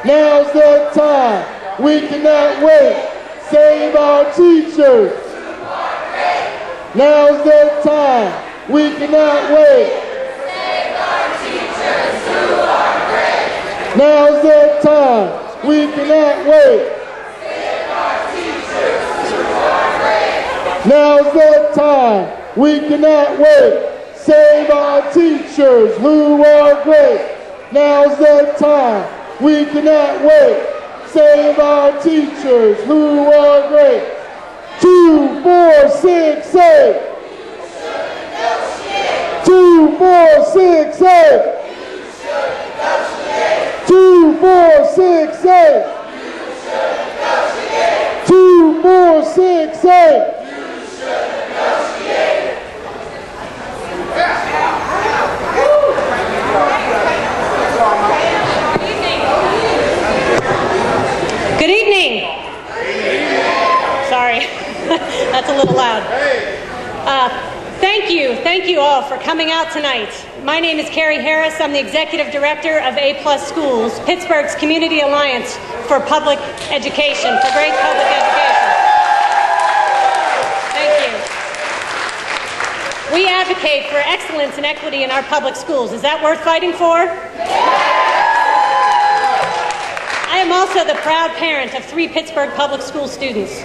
Now's the time. We cannot wait. Save our teachers. Now's the time. We cannot wait. Save our teachers who are great. Now's the time. We cannot wait. Save our teachers who are great. Now's the time. We cannot wait. Save our teachers who are great. Now's the time. We cannot wait. Save our teachers who are great. 2, 4, 6, 8. 2, 4, 6, 8. 2, 4, 6, 8. 2, 4, 6, 8. Good evening. Sorry, that's a little loud. Thank you all for coming out tonight. My name is Carrie Harris. I'm the Executive Director of A+ Schools, Pittsburgh's Community Alliance for Public Education, for great public education. Thank you. We advocate for excellence and equity in our public schools. Is that worth fighting for? I am also the proud parent of 3 Pittsburgh Public School students.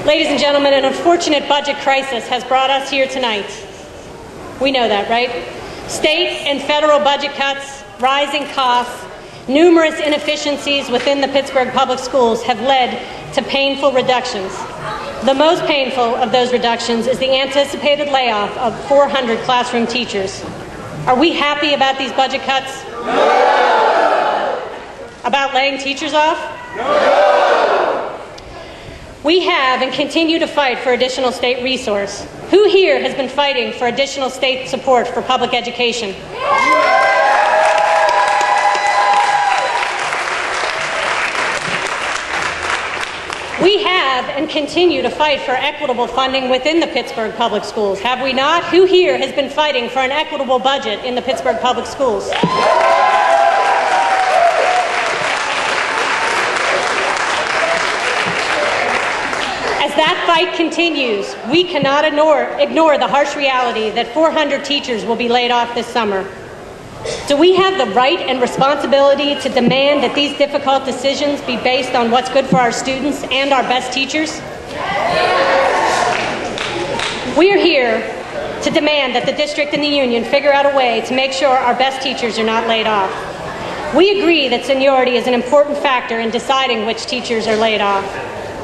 Ladies and gentlemen, an unfortunate budget crisis has brought us here tonight. We know that, right? State and federal budget cuts, rising costs, numerous inefficiencies within the Pittsburgh Public Schools have led to painful reductions. The most painful of those reductions is the anticipated layoff of 400 classroom teachers. Are we happy about these budget cuts? No! About laying teachers off? No! We have and continue to fight for additional state resource. Who here has been fighting for additional state support for public education? We have and continue to fight for equitable funding within the Pittsburgh Public Schools, have we not? Who here has been fighting for an equitable budget in the Pittsburgh Public Schools? As that fight continues, we cannot ignore the harsh reality that 400 teachers will be laid off this summer. Do we have the right and responsibility to demand that these difficult decisions be based on what's good for our students and our best teachers? We are here to demand that the district and the union figure out a way to make sure our best teachers are not laid off. We agree that seniority is an important factor in deciding which teachers are laid off.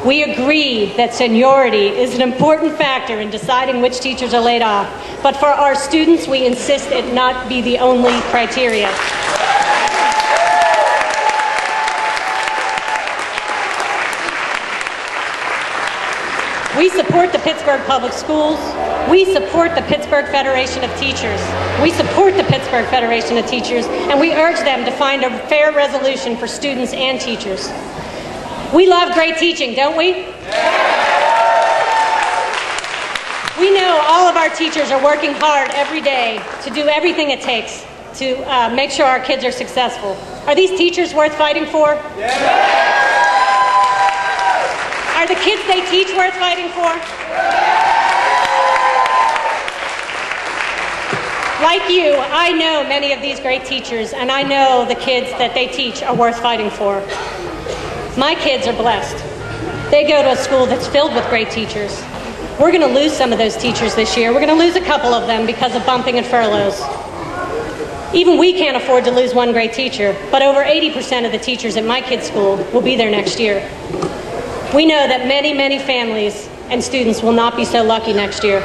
We agree that seniority is an important factor in deciding which teachers are laid off, but for our students, we insist it not be the only criteria. We support the Pittsburgh Public Schools. We support the Pittsburgh Federation of Teachers. We support the Pittsburgh Federation of Teachers, and we urge them to find a fair resolution for students and teachers. We love great teaching, don't we? We know all of our teachers are working hard every day to do everything it takes to make sure our kids are successful. Are these teachers worth fighting for? Are the kids they teach worth fighting for? Like you, I know many of these great teachers, and I know the kids that they teach are worth fighting for. My kids are blessed. They go to a school that's filled with great teachers. We're going to lose some of those teachers this year. We're going to lose a couple of them because of bumping and furloughs. Even we can't afford to lose one great teacher, but over 80% of the teachers at my kids' school will be there next year. We know that many, many families and students will not be so lucky next year.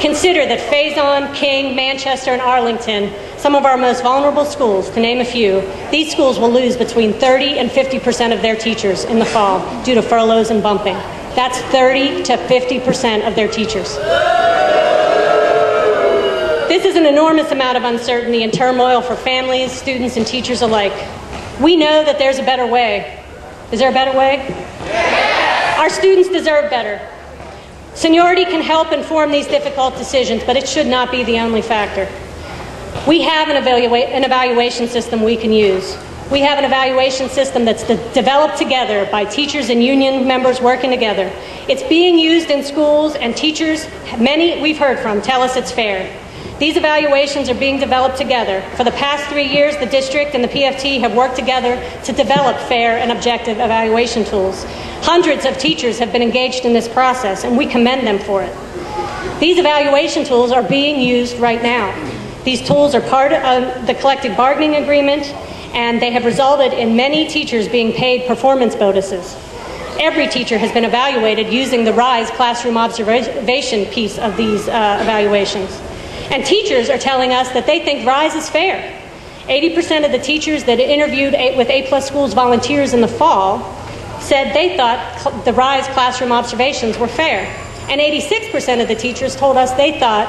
Consider that Faison, King, Manchester, and Arlington, some of our most vulnerable schools, to name a few, these schools will lose between 30 and 50% of their teachers in the fall due to furloughs and bumping. That's 30 to 50% of their teachers. This is an enormous amount of uncertainty and turmoil for families, students, and teachers alike. We know that there's a better way. Is there a better way? Yeah. Our students deserve better. Seniority can help inform these difficult decisions, but it should not be the only factor. We have an evaluation system we can use. We have an evaluation system that's developed together by teachers and union members working together. It's being used in schools, and teachers, many we've heard from, tell us it's fair. These evaluations are being developed together. For the past 3 years, the district and the PFT have worked together to develop fair and objective evaluation tools. Hundreds of teachers have been engaged in this process, and we commend them for it. These evaluation tools are being used right now. These tools are part of the collective bargaining agreement, and they have resulted in many teachers being paid performance bonuses. Every teacher has been evaluated using the RISE classroom observation piece of these evaluations. And teachers are telling us that they think RISE is fair. 80% of the teachers that interviewed with A+ Schools volunteers in the fall said they thought the RISE classroom observations were fair. And 86% of the teachers told us they thought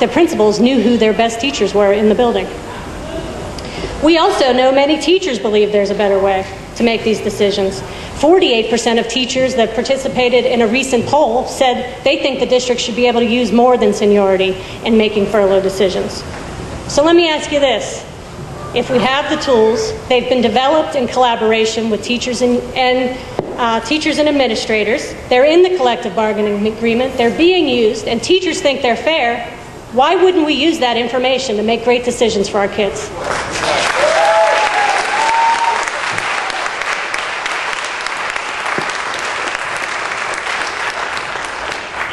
the principals knew who their best teachers were in the building. We also know many teachers believe there's a better way to make these decisions. 48% of teachers that participated in a recent poll said they think the district should be able to use more than seniority in making furlough decisions. So let me ask you this. If we have the tools, they've been developed in collaboration with teachers and administrators, they're in the collective bargaining agreement, they're being used, and teachers think they're fair, why wouldn't we use that information to make great decisions for our kids?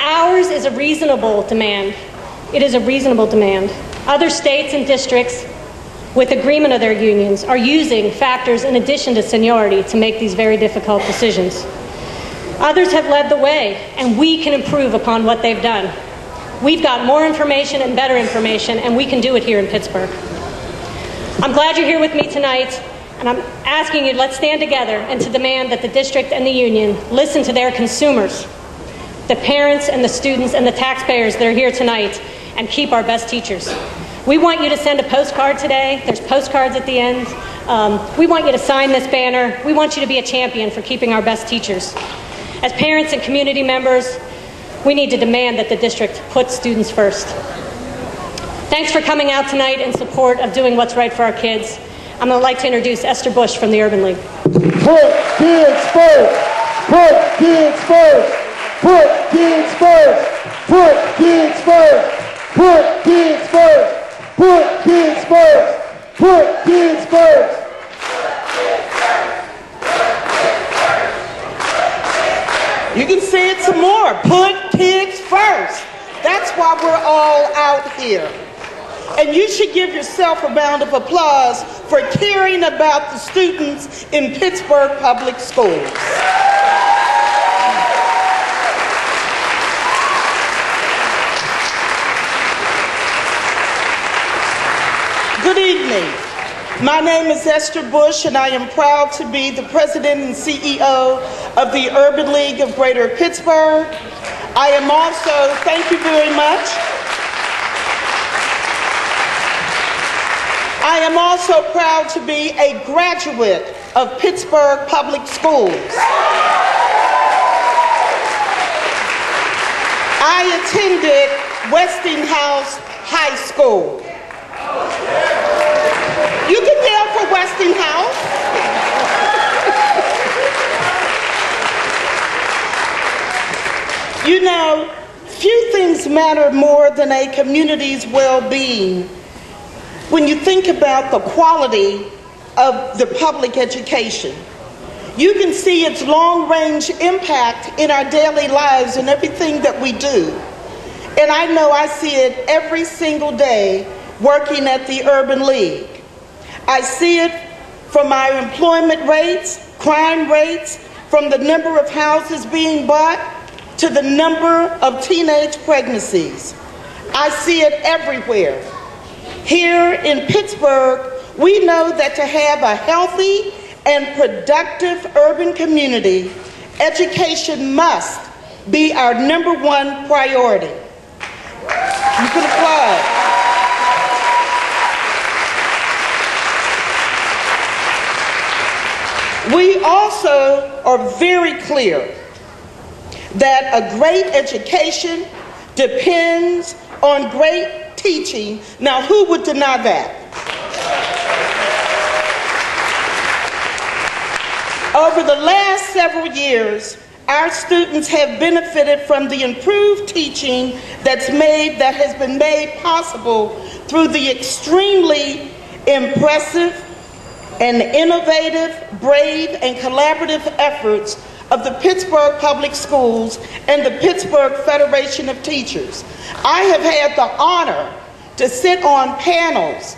Ours is a reasonable demand. It is a reasonable demand. Other states and districts, with agreement of their unions, are using factors in addition to seniority to make these very difficult decisions. Others have led the way, and we can improve upon what they've done. We've got more information and better information, and we can do it here in Pittsburgh. I'm glad you're here with me tonight, and I'm asking you, let's stand together and to demand that the district and the union listen to their consumers, the parents and the students and the taxpayers that are here tonight, and keep our best teachers. We want you to send a postcard today. There's postcards at the end. We want you to sign this banner. We want you to be a champion for keeping our best teachers. As parents and community members, we need to demand that the district put students first. Thanks for coming out tonight in support of doing what's right for our kids. I'm going to like to introduce Esther Bush from the Urban League. Put kids first! Put kids first! Put kids first! Put kids first! Put kids first! Put kids first! Put kids first! You can say it some more. Put kids first. That's why we're all out here. And you should give yourself a round of applause for caring about the students in Pittsburgh Public Schools. Good evening. My name is Esther Bush, and I am proud to be the president and CEO of the Urban League of Greater Pittsburgh. I am also, thank you very much. I am also proud to be a graduate of Pittsburgh Public Schools. I attended Westinghouse High School. You can yell for Westinghouse. You know, few things matter more than a community's well-being when you think about the quality of the public education. You can see its long-range impact in our daily lives and everything that we do. And I know I see it every single day working at the Urban League. I see it from our employment rates, crime rates, from the number of houses being bought to the number of teenage pregnancies. I see it everywhere. Here in Pittsburgh, we know that to have a healthy and productive urban community, education must be our #1 priority. You can applaud. We also are very clear that a great education depends on great teaching. Now, who would deny that? Over the last several years, our students have benefited from the improved teaching that has been made possible through the extremely impressive and innovative, brave, and collaborative efforts of the Pittsburgh Public Schools and the Pittsburgh Federation of Teachers. I have had the honor to sit on panels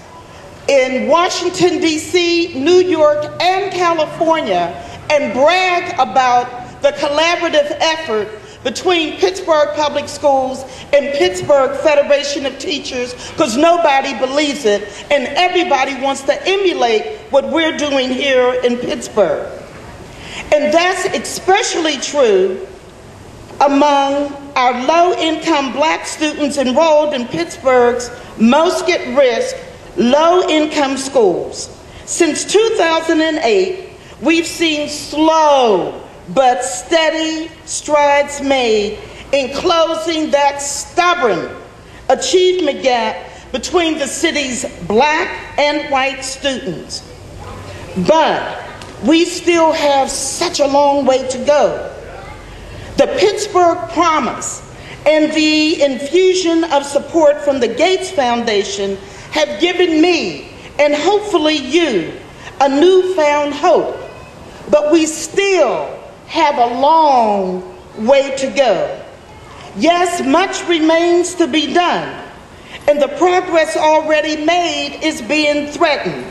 in Washington, D.C., New York, and California and brag about the collaborative effort between Pittsburgh Public Schools and Pittsburgh Federation of Teachers, because nobody believes it and everybody wants to emulate what we're doing here in Pittsburgh. And that's especially true among our low-income black students enrolled in Pittsburgh's most at-risk low-income schools. Since 2008, we've seen slow but steady strides made in closing that stubborn achievement gap between the city's black and white students. But we still have such a long way to go. The Pittsburgh Promise and the infusion of support from the Gates Foundation have given me, and hopefully you, a newfound hope. But we still have a long way to go. Yes, much remains to be done, and the progress already made is being threatened.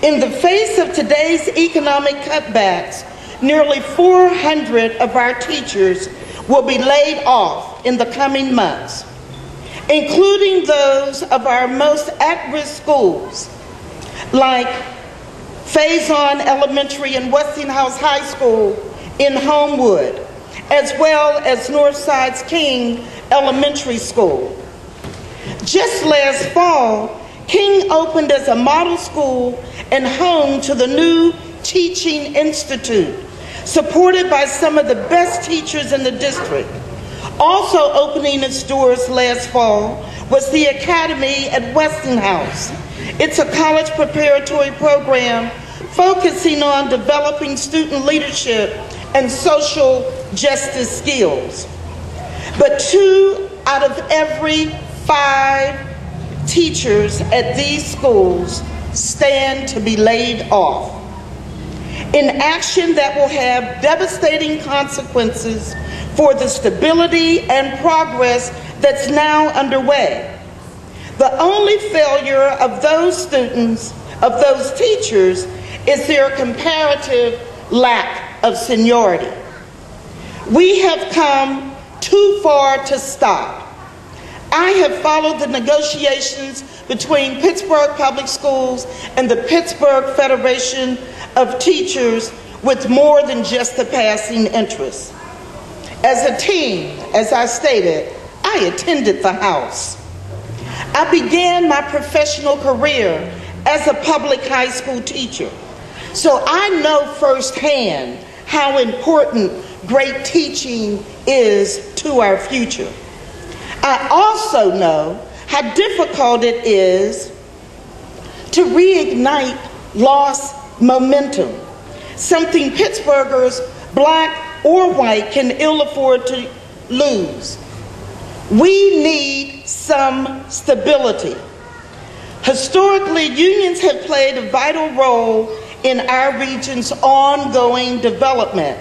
In the face of today's economic cutbacks, nearly 400 of our teachers will be laid off in the coming months, including those of our most at-risk schools, like Faison Elementary and Westinghouse High School in Homewood, as well as Northside's King Elementary School. Just last fall, King opened as a model school and home to the new Teaching Institute, supported by some of the best teachers in the district. Also opening its doors last fall was the Academy at Westinghouse. It's a college preparatory program focusing on developing student leadership and social justice skills. But 2 out of every 5 teachers at these schools stand to be laid off, in action that will have devastating consequences for the stability and progress that's now underway. The only failure of those students, of those teachers, is their comparative lack of seniority. We have come too far to stop. I have followed the negotiations between Pittsburgh Public Schools and the Pittsburgh Federation of Teachers with more than just a passing interest. As a teen, as I stated, I attended the House. I began my professional career as a public high school teacher, so I know firsthand how important great teaching is to our future. I also know how difficult it is to reignite lost momentum, something Pittsburghers, black or white, can ill afford to lose. We need some stability. Historically, unions have played a vital role in our region's ongoing development.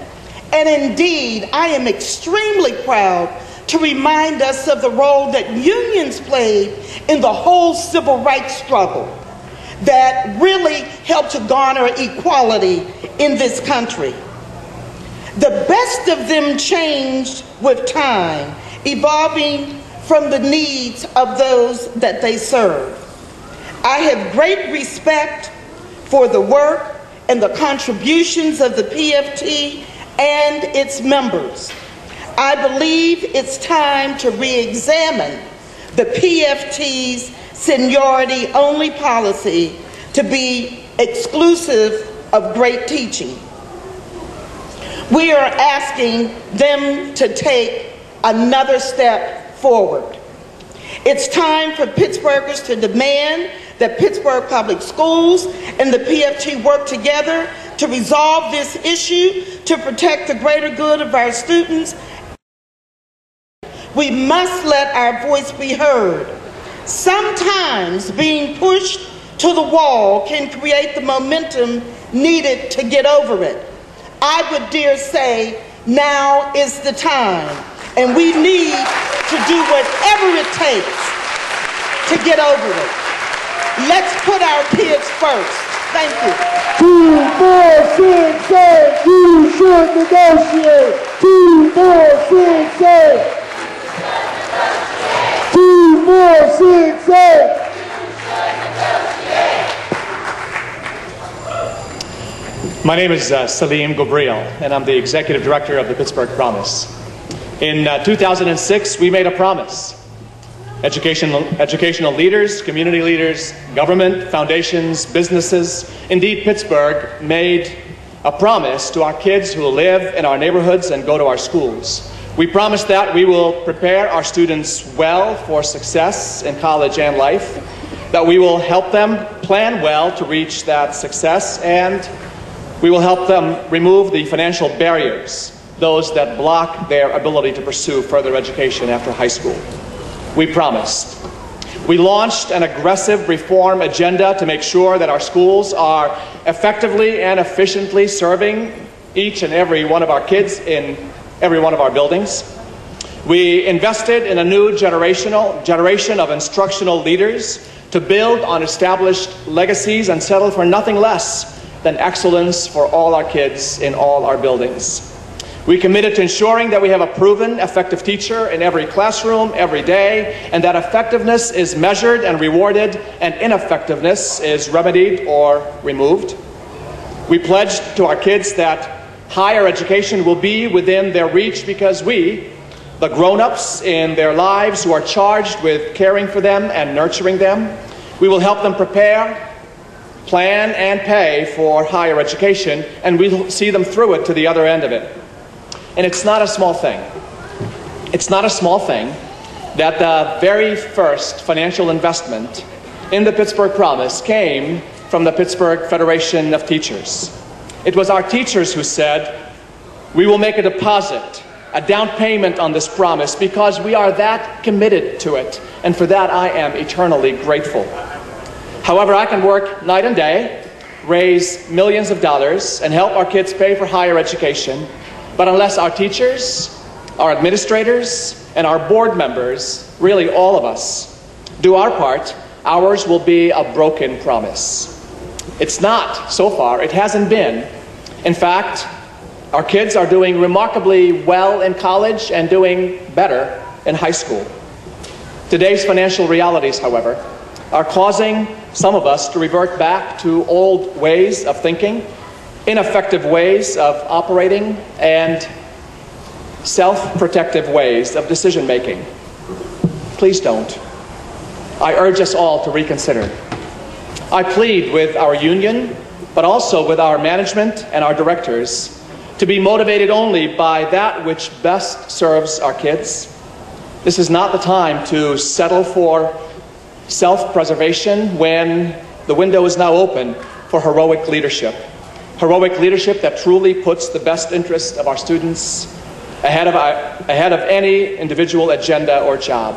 And indeed, I am extremely proud to remind us of the role that unions played in the whole civil rights struggle that really helped to garner equality in this country. The best of them changed with time, evolving from the needs of those that they serve. I have great respect for the work and the contributions of the PFT and its members. I believe it's time to re-examine the PFT's seniority-only policy to be exclusive of great teaching. We are asking them to take another step forward. It's time for Pittsburghers to demand that Pittsburgh Public Schools and the PFT work together to resolve this issue, to protect the greater good of our students. We must let our voice be heard. Sometimes being pushed to the wall can create the momentum needed to get over it. I would dare say, now is the time, and we need to do whatever it takes to get over it. Let's put our kids first. Thank you. 2, 4, 6, 8, you should negotiate. 2, 4, 6, 8. 2, 4, 6, 8. My name is Salim Gabriel, and I'm the Executive Director of the Pittsburgh Promise. In 2006, we made a promise. Educational leaders, community leaders, government, foundations, businesses, indeed Pittsburgh made a promise to our kids who live in our neighborhoods and go to our schools. We promised that we will prepare our students well for success in college and life, that we will help them plan well to reach that success, and we will help them remove the financial barriers, those that block their ability to pursue further education after high school. We promised. We launched an aggressive reform agenda to make sure that our schools are effectively and efficiently serving each and every one of our kids in every one of our buildings. We invested in a new generation of instructional leaders to build on established legacies and settle for nothing less than excellence for all our kids in all our buildings. We committed to ensuring that we have a proven, effective teacher in every classroom, every day, and that effectiveness is measured and rewarded, and ineffectiveness is remedied or removed. We pledged to our kids that higher education will be within their reach because we, the grown-ups in their lives who are charged with caring for them and nurturing them, we will help them prepare, plan, and pay for higher education, and we'll see them through it to the other end of it. And it's not a small thing. It's not a small thing that the very first financial investment in the Pittsburgh Promise came from the Pittsburgh Federation of Teachers. It was our teachers who said, we will make a deposit, a down payment on this promise because we are that committed to it. And for that, I am eternally grateful. However, I can work night and day, raise millions of dollars, and help our kids pay for higher education. But unless our teachers, our administrators, and our board members, really all of us, do our part, ours will be a broken promise. It's not, so far, it hasn't been. In fact, our kids are doing remarkably well in college and doing better in high school. Today's financial realities, however, are causing some of us to revert back to old ways of thinking, ineffective ways of operating, and self-protective ways of decision-making. Please don't. I urge us all to reconsider. I plead with our union, but also with our management and our directors, to be motivated only by that which best serves our kids. This is not the time to settle for self-preservation when the window is now open for heroic leadership. Heroic leadership that truly puts the best interest of our students ahead of any individual agenda or job.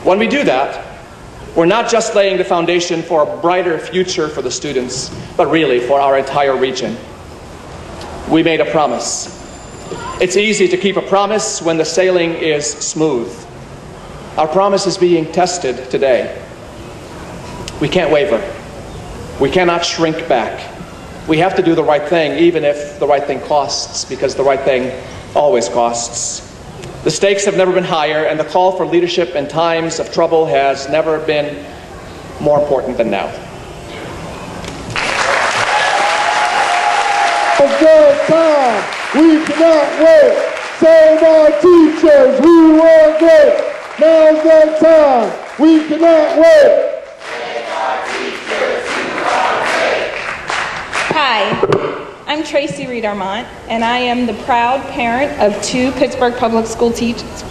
When we do that, we're not just laying the foundation for a brighter future for the students, but really for our entire region. We made a promise. It's easy to keep a promise when the sailing is smooth. Our promise is being tested today. We can't waver. We cannot shrink back. We have to do the right thing, even if the right thing costs, because the right thing always costs. The stakes have never been higher, and the call for leadership in times of trouble has never been more important than now. Now's the time. We cannot wait. Save our teachers who are great. Now's the time. We cannot wait. Hi, I'm Tracy Reed Armont, and I am the proud parent of two Pittsburgh Public School students,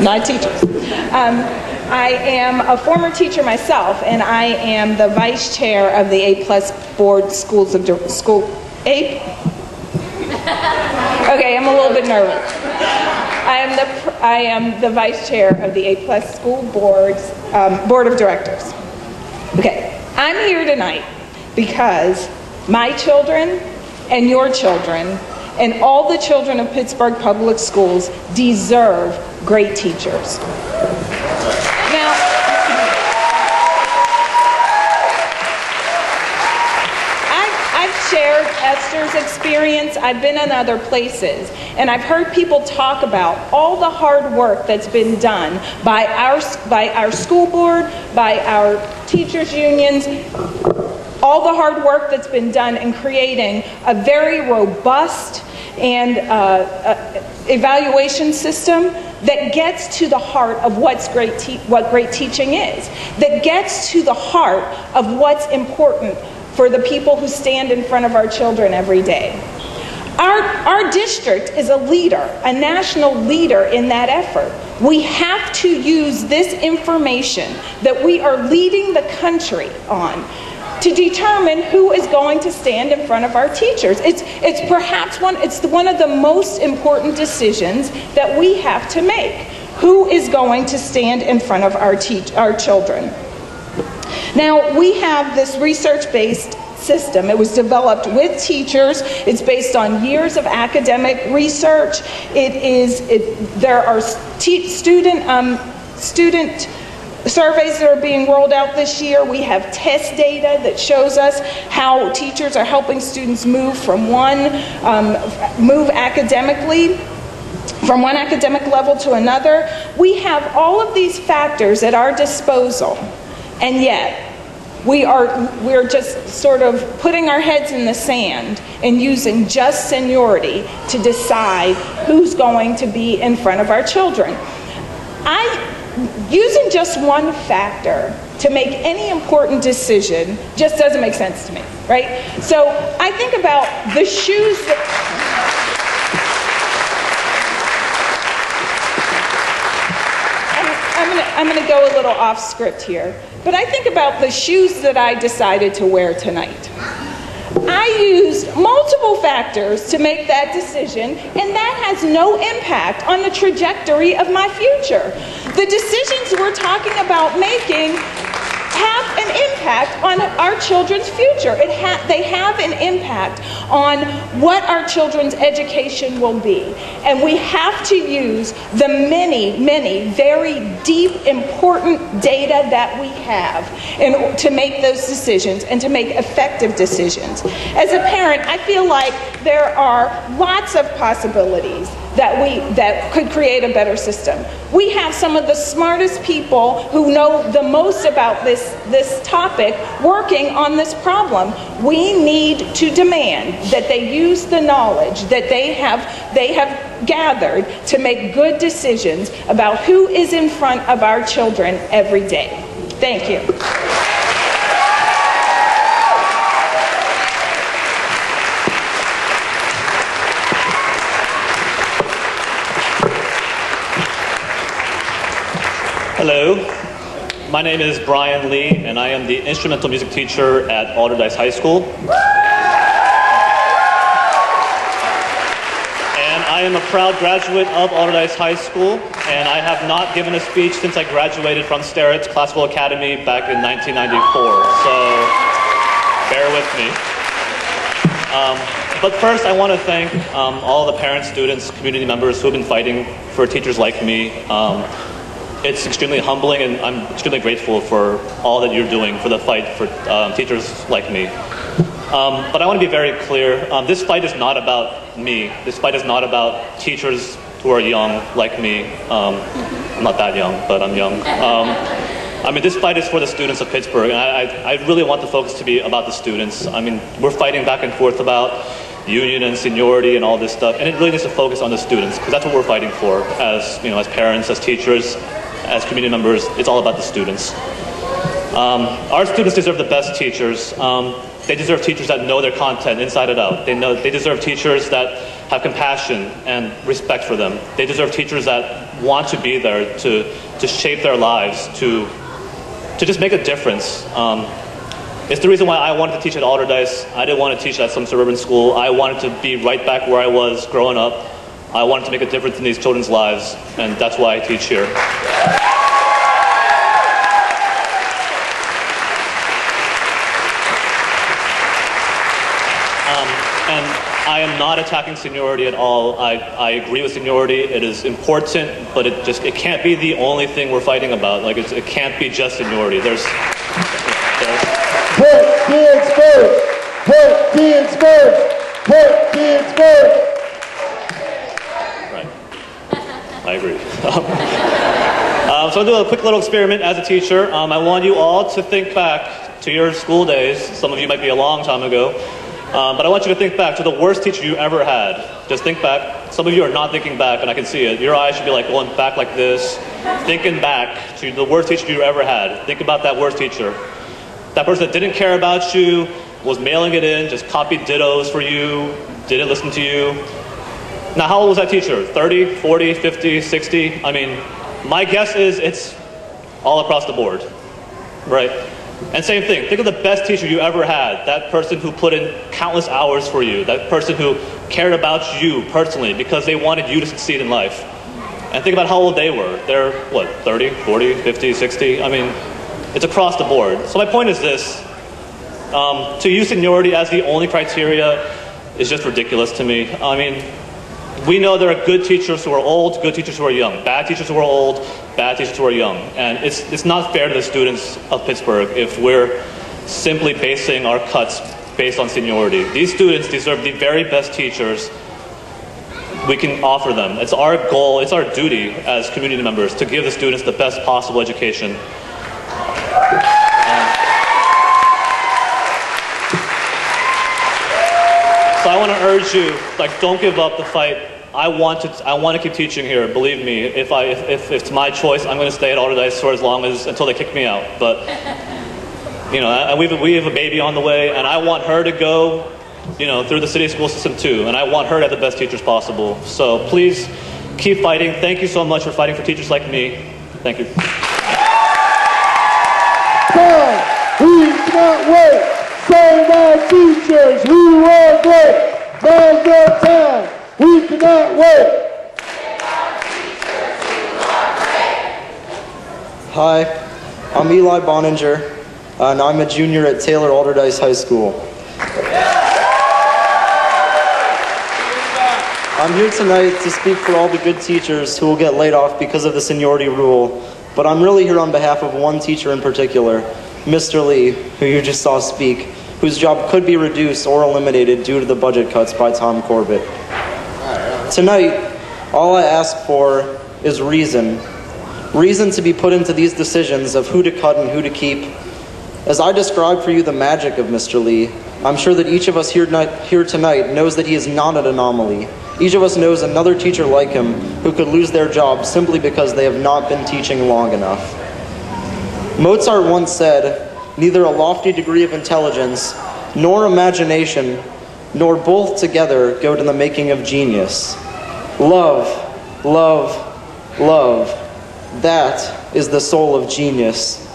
not teachers. I am a former teacher myself, and I am the vice chair of the A+ Board Schools of School. Okay, I'm a little bit nervous. I am the vice chair of the A+ School Board's Board of Directors. Okay, I'm here tonight because my children and your children and all the children of Pittsburgh Public Schools deserve great teachers. Now, I've shared Esther's experience. I've been in other places, and I've heard people talk about all the hard work that's been done by our school board, by our teachers' unions, all the hard work that's been done in creating a very robust and evaluation system that gets to the heart of what great teaching is, that gets to the heart of what's important for the people who stand in front of our children every day. Our district is a leader, a national leader in that effort. We have to use this information that we are leading the country on to determine who is going to stand in front of our teachers. It's perhaps one of the most important decisions that we have to make. Who is going to stand in front of our children? Now, we have this research-based system. It was developed with teachers. It's based on years of academic research. There are student surveys that are being rolled out this year. We have test data that shows us how teachers are helping students move from one academic level to another. We have all of these factors at our disposal, and yet we're just sort of putting our heads in the sand and using just seniority to decide who's going to be in front of our children. Using just one factor to make any important decision just doesn't make sense to me, right? So I think about the shoes that... I'm going to go a little off script here, but I think about the shoes that I decided to wear tonight. I used multiple factors to make that decision, and that has no impact on the trajectory of my future. The decisions we're talking about making have an impact on our children's future. They have an impact on what our children's education will be. And we have to use the many, many very deep, important data that we have to make those decisions and to make effective decisions. As a parent, I feel like there are lots of possibilities that could create a better system. We have some of the smartest people who know the most about this topic working on this problem. We need to demand that they use the knowledge that they have gathered to make good decisions about who is in front of our children every day. Thank you. Hello, my name is Brian Lee, and I am the instrumental music teacher at Alderdice High School. And I am a proud graduate of Alderdice High School, and I have not given a speech since I graduated from Sterrett's Classical Academy back in 1994, so bear with me. But first, I want to thank all the parents, students, community members who have been fighting for teachers like me. It's extremely humbling, and I'm extremely grateful for all that you're doing for the fight for teachers like me. But I want to be very clear. This fight is not about me. This fight is not about teachers who are young like me. I'm not that young, but I'm young. I mean, this fight is for the students of Pittsburgh, and I really want the focus to be about the students. I mean, we're fighting back and forth about union and seniority and all this stuff, and it really needs to focus on the students, because that's what we're fighting for as, you know, as parents, as teachers, as community members. It's all about the students. Our students deserve the best teachers. They deserve teachers that know their content inside and out. They deserve teachers that have compassion and respect for them. They deserve teachers that want to be there to shape their lives, to just make a difference. It's the reason why I wanted to teach at Alderdice. I didn't want to teach at some suburban school. I wanted to be right back where I was growing up. I wanted to make a difference in these children's lives, and that's why I teach here. And I am not attacking seniority at all. I agree with seniority. It is important, but it can't be the only thing we're fighting about. Like, it can't be just seniority. Put kids first! Put kids first! Put kids first! Right. I agree. So I'll do a quick little experiment as a teacher. I want you all to think back to your school days. Some of you might be a long time ago. But I want you to think back to the worst teacher you ever had. Just think back. Some of you are not thinking back, and I can see it. Your eyes should be like going back like this, thinking back to the worst teacher you ever had. Think about that worst teacher. That person that didn't care about you, was mailing it in, just copied dittos for you, didn't listen to you. Now, how old was that teacher? 30, 40, 50, 60? I mean, my guess is it's all across the board, right? And same thing, think of the best teacher you ever had, that person who put in countless hours for you, that person who cared about you personally because they wanted you to succeed in life. And think about how old they were. They're, what, 30, 40, 50, 60? I mean, it's across the board. So my point is this, to use seniority as the only criteria is just ridiculous to me. I mean, we know there are good teachers who are old, good teachers who are young, bad teachers who are old, bad teachers who are young. And it's not fair to the students of Pittsburgh if we're simply basing our cuts based on seniority. These students deserve the very best teachers we can offer them. It's our goal, it's our duty as community members to give the students the best possible education. So I want to urge you, like, don't give up the fight. I want to keep teaching here. Believe me, if it's my choice, I'm going to stay at Alderdice for until they kick me out. But you know, and we have a baby on the way, and I want her to go, you know, through the city school system too, and I want her to have the best teachers possible. So please keep fighting. Thank you so much for fighting for teachers like me. Thank you. We cannot wait. Save our teachers who are great. Now's the time. We cannot wait. Save our teachers who are great. Hi, I'm Eli Boninger, and I'm a junior at Taylor Alderdice High School. I'm here tonight to speak for all the good teachers who will get laid off because of the seniority rule, but I'm really here on behalf of one teacher in particular, Mr. Lee, who you just saw speak, whose job could be reduced or eliminated due to the budget cuts by Tom Corbett. Tonight, all I ask for is reason. Reason to be put into these decisions of who to cut and who to keep. As I describe for you the magic of Mr. Lee, I'm sure that each of us here tonight knows that he is not an anomaly. Each of us knows another teacher like him who could lose their job simply because they have not been teaching long enough. Mozart once said, "Neither a lofty degree of intelligence, nor imagination, nor both together go to the making of genius. Love, love, love, that is the soul of genius."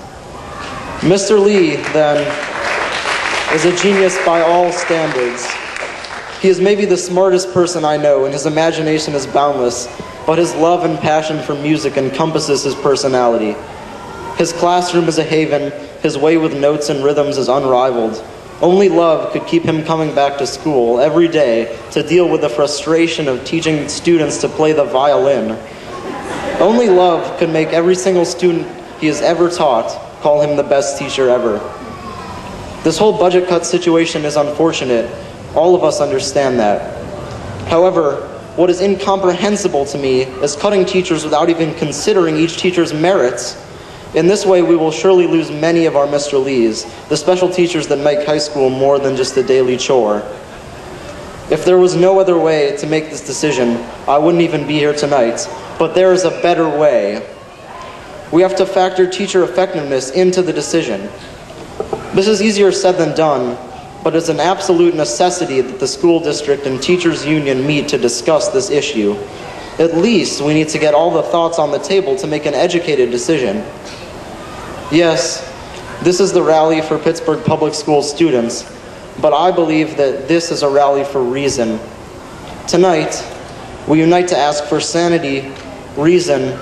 Mr. Lee, then, is a genius by all standards. He is maybe the smartest person I know, and his imagination is boundless, but his love and passion for music encompasses his personality. His classroom is a haven, his way with notes and rhythms is unrivaled. Only love could keep him coming back to school every day to deal with the frustration of teaching students to play the violin. Only love could make every single student he has ever taught call him the best teacher ever. This whole budget cut situation is unfortunate. All of us understand that. However, what is incomprehensible to me is cutting teachers without even considering each teacher's merits. In this way, we will surely lose many of our Mr. Lees, the special teachers that make high school more than just a daily chore. If there was no other way to make this decision, I wouldn't even be here tonight. But there is a better way. We have to factor teacher effectiveness into the decision. This is easier said than done, but it's an absolute necessity that the school district and teachers union meet to discuss this issue. At least we need to get all the thoughts on the table to make an educated decision. Yes, this is the rally for Pittsburgh Public Schools students, but I believe that this is a rally for reason. Tonight, we unite to ask for sanity, reason,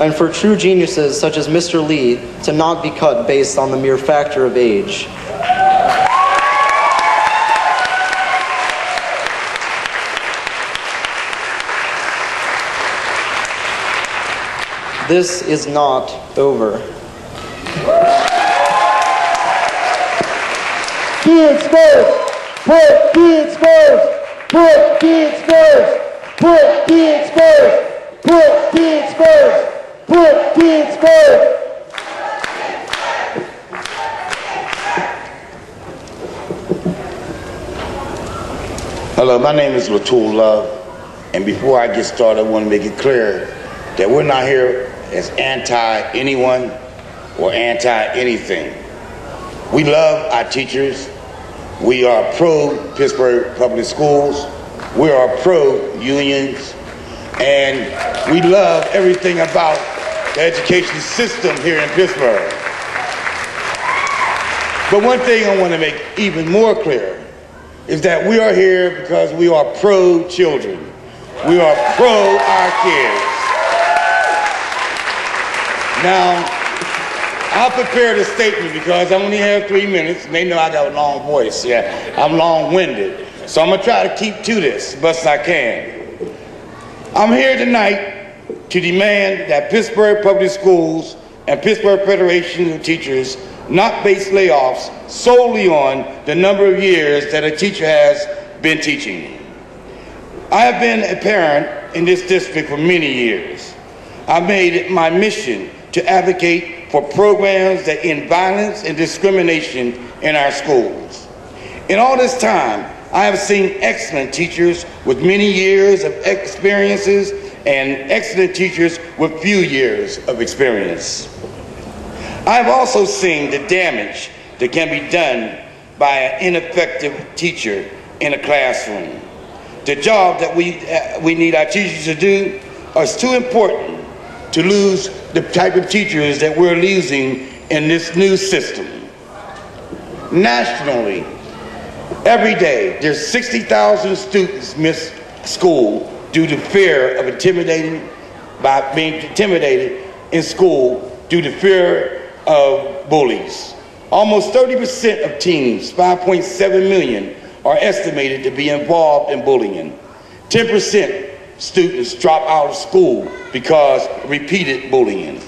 and for true geniuses such as Mr. Lee to not be cut based on the mere factor of age. This is not over. Kids first! Put kids first! Put kids first! Put kids first! Put kids first! Put kids first! Hello, my name is Latul Love, and before I get started, I want to make it clear that we're not here as anti-anyone or anti-anything. We love our teachers. We are pro-Pittsburgh Public Schools. We are pro-unions. And we love everything about the education system here in Pittsburgh. But one thing I want to make even more clear is that we are here because we are pro-children. We are pro our kids. Now, I prepared a statement because I only have 3 minutes, and they know I got a long voice. Yeah, I'm long-winded. So I'm gonna try to keep to this as best I can. I'm here tonight to demand that Pittsburgh Public Schools and Pittsburgh Federation of Teachers not base layoffs solely on the number of years that a teacher has been teaching. I have been a parent in this district for many years. I made it my mission to advocate for programs that end violence and discrimination in our schools. In all this time, I have seen excellent teachers with many years of experiences and excellent teachers with few years of experience. I have also seen the damage that can be done by an ineffective teacher in a classroom. The job that we need our teachers to do is too important to lose the type of teachers that we're losing in this new system. Nationally, every day, there's 60,000 students miss school due to fear of being intimidated in school due to fear of bullies. Almost 30% of teens, 5.7 million, are estimated to be involved in bullying. 10% students drop out of school because of repeated bullying.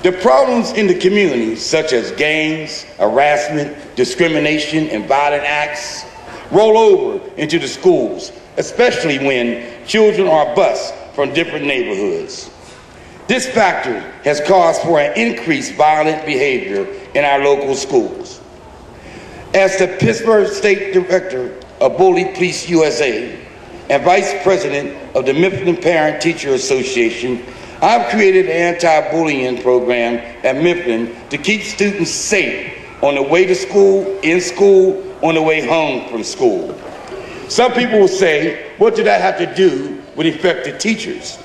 The problems in the community, such as gangs, harassment, discrimination, and violent acts, roll over into the schools, especially when children are bused from different neighborhoods. This factor has caused for an increased violent behavior in our local schools. As the Pittsburgh State Director of Bully Police USA and Vice President of the Mifflin Parent Teacher Association, I've created an anti-bullying program at Mifflin to keep students safe on the way to school, in school, on the way home from school. Some people will say, what did that have to do with effective teachers?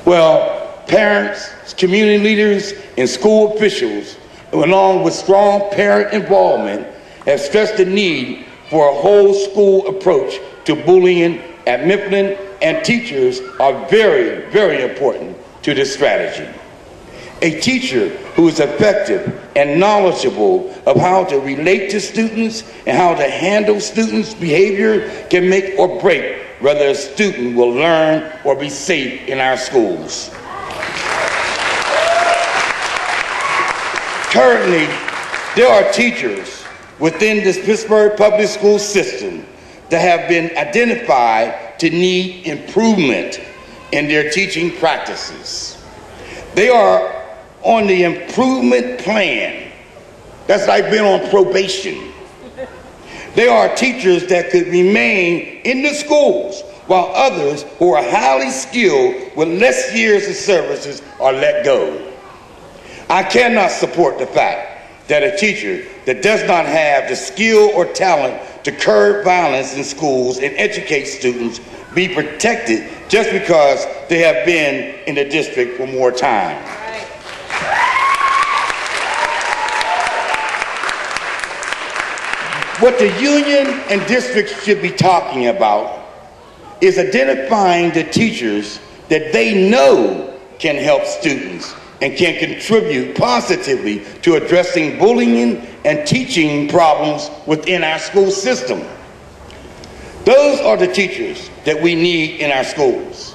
Well, parents, community leaders, and school officials, along with strong parent involvement, have stressed the need for a whole school approach to bullying at Mifflin, and teachers are very, very important to this strategy. A teacher who is effective and knowledgeable of how to relate to students and how to handle students' behavior can make or break whether a student will learn or be safe in our schools. Currently, there are teachers within this Pittsburgh Public School system that have been identified to need improvement in their teaching practices. They are on the improvement plan. That's like being on probation. There are teachers that could remain in the schools while others who are highly skilled with less years of services are let go. I cannot support the fact that a teacher that does not have the skill or talent to curb violence in schools and educate students be protected just because they have been in the district for more time. What the union and districts should be talking about is identifying the teachers that they know can help students and can contribute positively to addressing bullying and teaching problems within our school system. Those are the teachers that we need in our schools.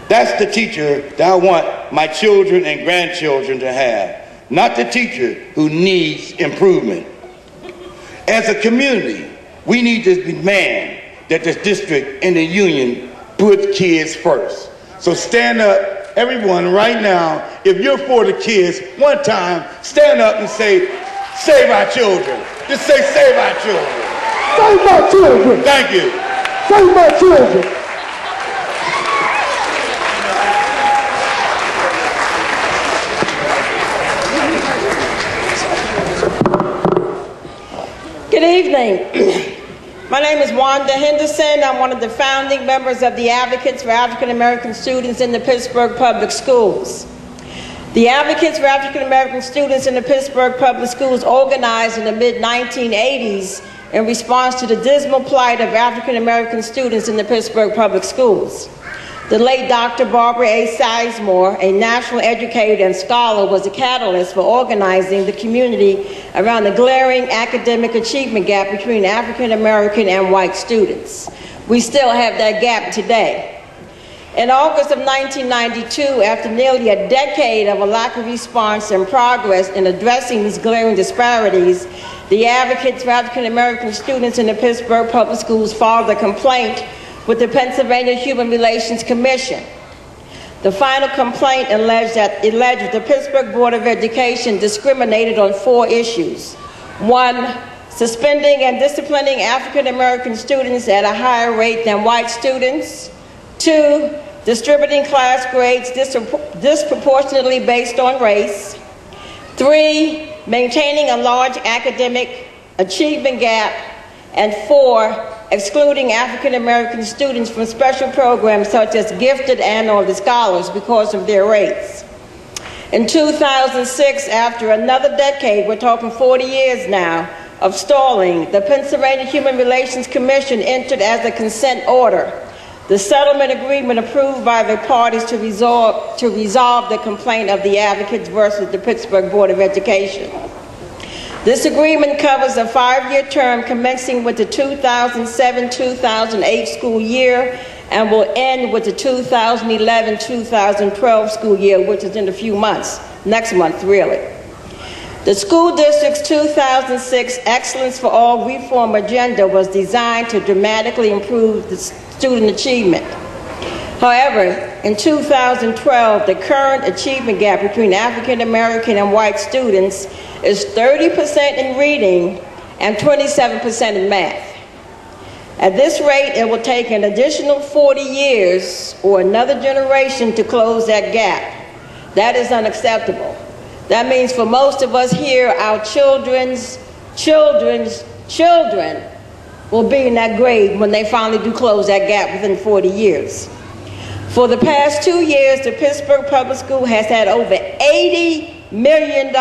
That's the teacher that I want my children and grandchildren to have, not the teacher who needs improvement. As a community, we need to demand that the district and the union put kids first. So stand up, everyone, right now. If you're for the kids, one time, stand up and say, save our children. Just say, save our children. Save my children. Thank you. Save my children. Good evening. My name is Wanda Henderson. I'm one of the founding members of the Advocates for African American Students in the Pittsburgh Public Schools. The Advocates for African American Students in the Pittsburgh Public Schools organized in the mid-1980s in response to the dismal plight of African American students in the Pittsburgh Public Schools. The late Dr. Barbara A. Sizemore, a national educator and scholar, was a catalyst for organizing the community around the glaring academic achievement gap between African American and white students. We still have that gap today. In August of 1992, after nearly a decade of a lack of response and progress in addressing these glaring disparities, the Advocates for African American Students in the Pittsburgh Public Schools filed a complaint with the Pennsylvania Human Relations Commission. The final complaint alleged that the Pittsburgh Board of Education discriminated on 4 issues. 1, suspending and disciplining African American students at a higher rate than white students. 2, distributing class grades disproportionately based on race. 3, maintaining a large academic achievement gap. And 4, excluding African American students from special programs such as gifted and/or the scholars because of their race. In 2006, after another decade, we're talking 40 years now, of stalling, the Pennsylvania Human Relations Commission entered as a consent order the settlement agreement approved by the parties to resolve the complaint of the Advocates versus the Pittsburgh Board of Education. This agreement covers a 5-year term commencing with the 2007-2008 school year and will end with the 2011-2012 school year, which is in a few months, next month really. The school district's 2006 Excellence for All reform agenda was designed to dramatically improve the student achievement. However, in 2012, the current achievement gap between African American and white students is 30% in reading and 27% in math. At this rate, it will take an additional 40 years or another generation to close that gap. That is unacceptable. That means for most of us here, our children's children will be in that grade when they finally do close that gap within 40 years. For the past 2 years, the Pittsburgh Public School has had over $80 million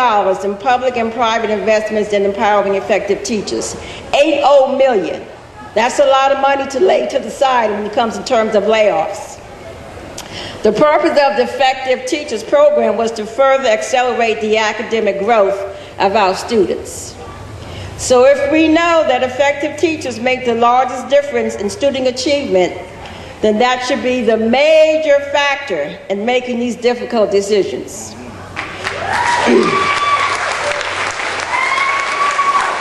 in public and private investments in empowering effective teachers. $80 million. That's a lot of money to lay to the side when it comes in terms of layoffs. The purpose of the Effective Teachers Program was to further accelerate the academic growth of our students. So if we know that effective teachers make the largest difference in student achievement, then that should be the major factor in making these difficult decisions.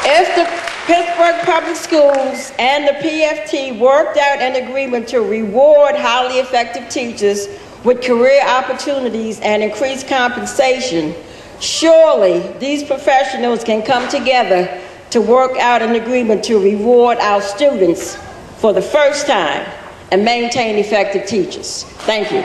If the Pittsburgh Public Schools and the PFT worked out an agreement to reward highly effective teachers with career opportunities and increased compensation, surely these professionals can come together to work out an agreement to reward our students for the first time and maintain effective teachers. Thank you.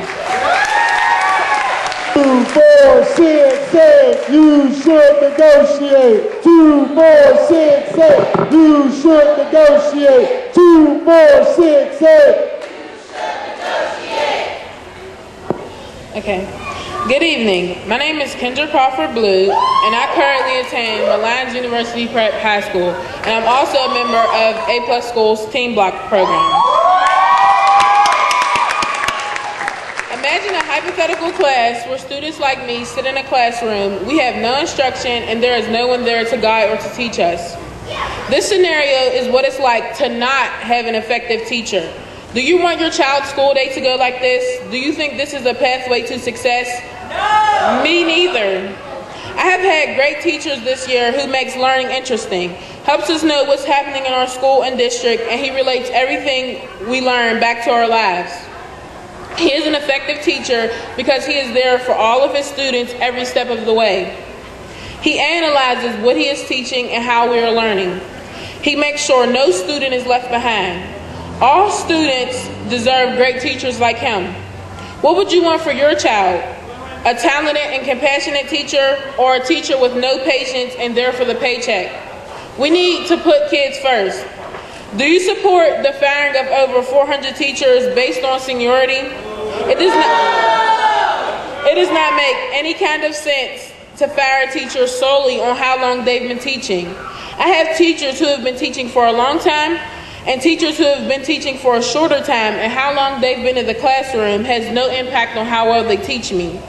2, 4, 6, 8, you should negotiate. 2, 4, 6, 8, you should negotiate. 2, 4, 6, 8. Okay. Good evening. My name is Kendra Crawford Blue, and I currently attend Malines University Prep High School, and I'm also a member of A+ Schools Team Block program. Imagine a hypothetical class where students like me sit in a classroom, we have no instruction, and there is no one there to guide or to teach us. This scenario is what it's like to not have an effective teacher. Do you want your child's school day to go like this? Do you think this is a pathway to success? No! Me neither. I have had great teachers this year who makes learning interesting, helps us know what's happening in our school and district, and he relates everything we learn back to our lives. He is an effective teacher because he is there for all of his students every step of the way. He analyzes what he is teaching and how we are learning. He makes sure no student is left behind. All students deserve great teachers like him. What would you want for your child? A talented and compassionate teacher, or a teacher with no patience and there for the paycheck? We need to put kids first. Do you support the firing of over 400 teachers based on seniority? It does not make any kind of sense to fire teachers solely on how long they've been teaching. I have teachers who have been teaching for a long time and teachers who have been teaching for a shorter time, and how long they've been in the classroom has no impact on how well they teach me.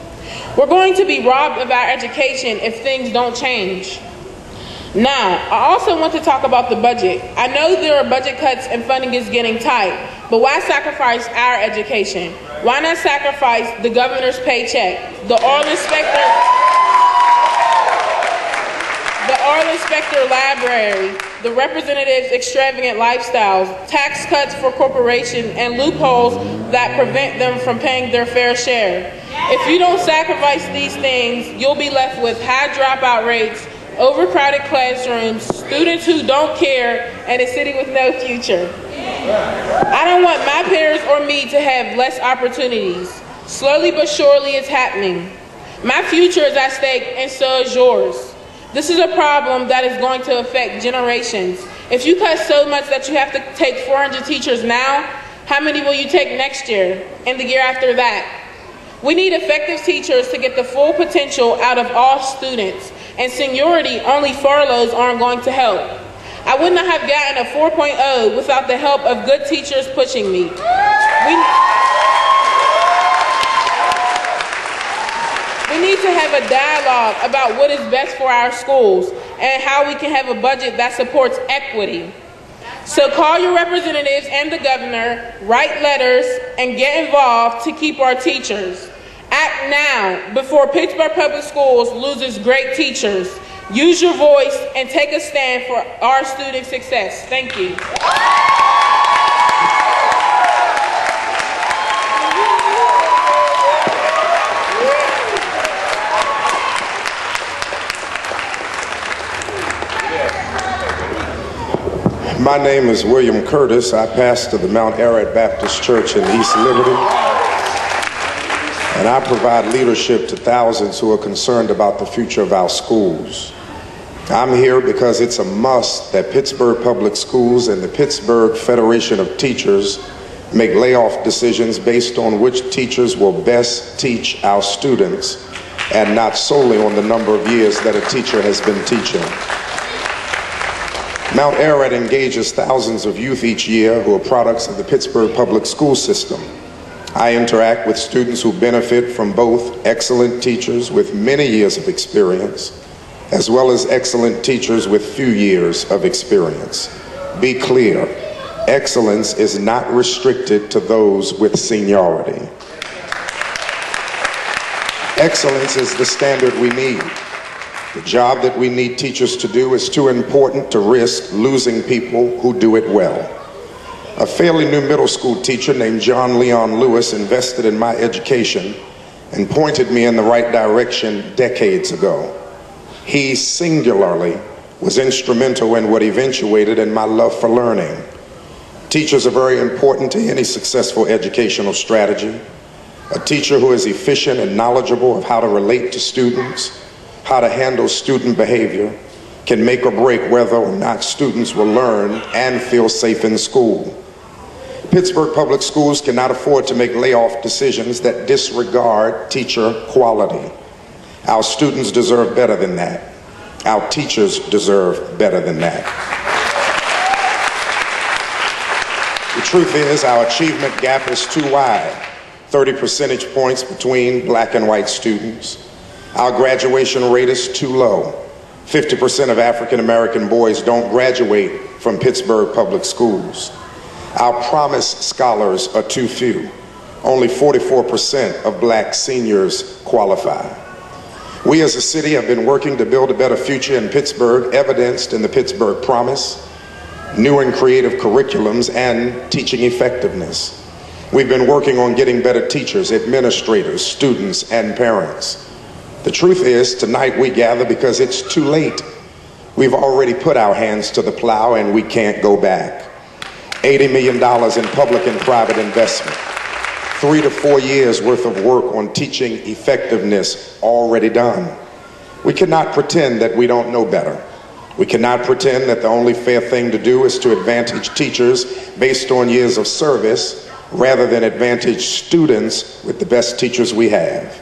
We're going to be robbed of our education if things don't change. Now, I also want to talk about the budget. I know there are budget cuts and funding is getting tight, but why sacrifice our education? Why not sacrifice the governor's paycheck, the oil inspector library, the representatives' extravagant lifestyles, tax cuts for corporations, and loopholes that prevent them from paying their fair share? If you don't sacrifice these things, you'll be left with high dropout rates, overcrowded classrooms, students who don't care, and a city with no future. I don't want my parents or me to have less opportunities. Slowly but surely it's happening. My future is at stake, and so is yours. This is a problem that is going to affect generations. If you cut so much that you have to take 400 teachers now, how many will you take next year and the year after that? We need effective teachers to get the full potential out of all students, and seniority only furloughs aren't going to help. I would not have gotten a 4.0 without the help of good teachers pushing me. We need to have a dialogue about what is best for our schools and how we can have a budget that supports equity. So call your representatives and the governor, write letters, and get involved to keep our teachers. Act now before Pittsburgh Public Schools loses great teachers. Use your voice and take a stand for our student success. Thank you. My name is William Curtis. I pastor the Mount Ararat Baptist Church in East Liberty, and I provide leadership to thousands who are concerned about the future of our schools. I'm here because it's a must that Pittsburgh Public Schools and the Pittsburgh Federation of Teachers make layoff decisions based on which teachers will best teach our students, and not solely on the number of years that a teacher has been teaching. Mount Ararat engages thousands of youth each year who are products of the Pittsburgh Public School system. I interact with students who benefit from both excellent teachers with many years of experience, as well as excellent teachers with few years of experience. Be clear, excellence is not restricted to those with seniority. Excellence is the standard we need. The job that we need teachers to do is too important to risk losing people who do it well. A fairly new middle school teacher named John Leon Lewis invested in my education and pointed me in the right direction decades ago. He singularly was instrumental in what eventuated in my love for learning. Teachers are very important to any successful educational strategy. A teacher who is efficient and knowledgeable of how to relate to students, how to handle student behavior, can make or break whether or not students will learn and feel safe in school. Pittsburgh Public Schools cannot afford to make layoff decisions that disregard teacher quality. Our students deserve better than that. Our teachers deserve better than that. The truth is, our achievement gap is too wide, 30 percentage points between black and white students. Our graduation rate is too low. 50% of African American boys don't graduate from Pittsburgh Public Schools. Our promised scholars are too few. Only 44% of black seniors qualify. We as a city have been working to build a better future in Pittsburgh, evidenced in the Pittsburgh Promise, new and creative curriculums, and teaching effectiveness. We've been working on getting better teachers, administrators, students, and parents. The truth is, tonight we gather because it's too late. We've already put our hands to the plow and we can't go back. $80 million in public and private investment. 3 to 4 years worth of work on teaching effectiveness already done. We cannot pretend that we don't know better. We cannot pretend that the only fair thing to do is to advantage teachers based on years of service rather than advantage students with the best teachers we have.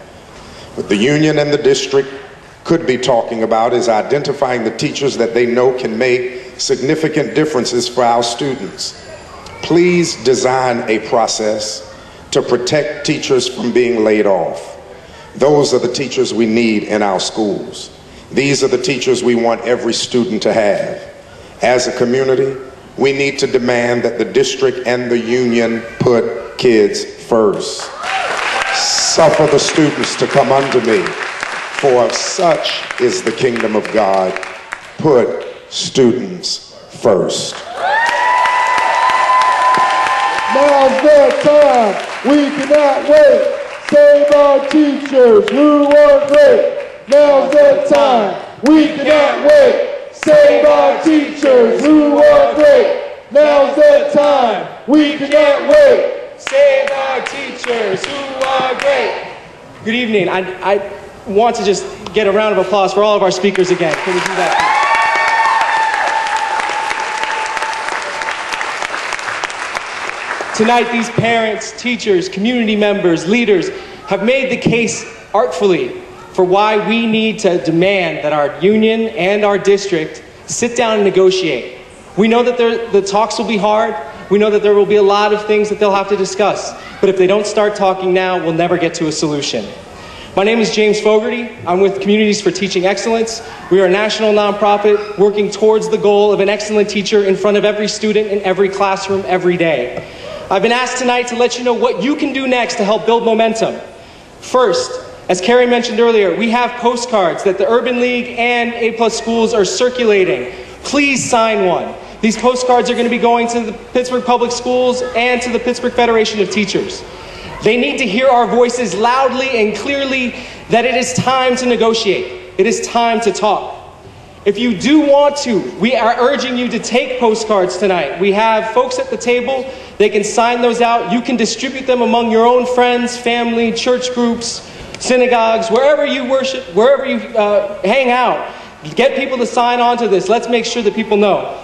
What the union and the district could be talking about is identifying the teachers that they know can make significant differences for our students. Please design a process to protect teachers from being laid off. Those are the teachers we need in our schools. These are the teachers we want every student to have. As a community, we need to demand that the district and the union put kids first. Suffer the students to come unto me, for of such is the kingdom of God. Put students first. Now's the time. We cannot wait. Save our teachers who are great. Now's the time. We cannot wait. Save our teachers who are great. Now's the time. We cannot wait. Save our teachers who are great. Good evening. I want to just get a round of applause for all of our speakers again. Can we do that? Tonight, these parents, teachers, community members, leaders have made the case artfully for why we need to demand that our union and our district sit down and negotiate. We know that the talks will be hard. We know that there will be a lot of things that they'll have to discuss. But if they don't start talking now, we'll never get to a solution. My name is James Fogarty. I'm with Communities for Teaching Excellence. We are a national nonprofit working towards the goal of an excellent teacher in front of every student in every classroom every day. I've been asked tonight to let you know what you can do next to help build momentum. First, as Carrie mentioned earlier, we have postcards that the Urban League and A+ schools are circulating. Please sign one. These postcards are going to be going to the Pittsburgh Public Schools and to the Pittsburgh Federation of Teachers. They need to hear our voices loudly and clearly that it is time to negotiate. It is time to talk. If you do want to, we are urging you to take postcards tonight. We have folks at the table. They can sign those out. You can distribute them among your own friends, family, church groups, synagogues, wherever you worship, wherever you hang out. Get people to sign on to this. Let's make sure that people know.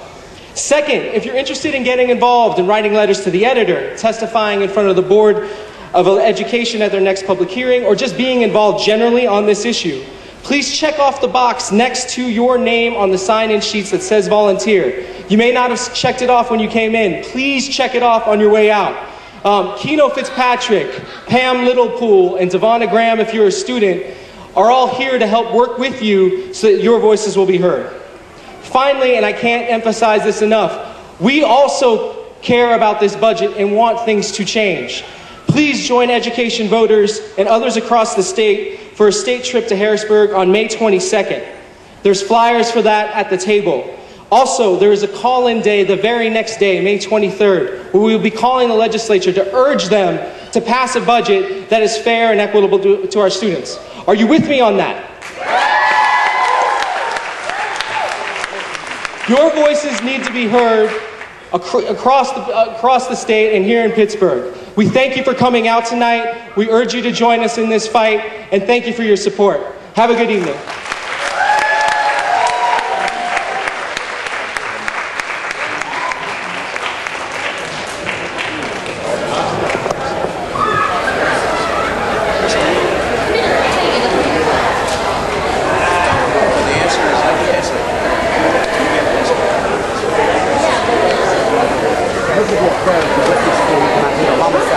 Second, if you're interested in getting involved in writing letters to the editor, testifying in front of the Board of Education at their next public hearing, or just being involved generally on this issue, please check off the box next to your name on the sign-in sheets that says volunteer. You may not have checked it off when you came in. Please check it off on your way out. Keno Fitzpatrick, Pam Littlepool, and Devonna Graham, if you're a student, are all here to help work with you so that your voices will be heard. Finally, and I can't emphasize this enough, we also care about this budget and want things to change. Please join education voters and others across the state for a state trip to Harrisburg on May 22nd. There's flyers for that at the table. Also, there is a call-in day the very next day, May 23rd, where we will be calling the legislature to urge them to pass a budget that is fair and equitable to our students. Are you with me on that? Your voices need to be heard across the state and here in Pittsburgh. We thank you for coming out tonight. We urge you to join us in this fight, and thank you for your support. Have a good evening. because of the austerity with this school, and I think a lot of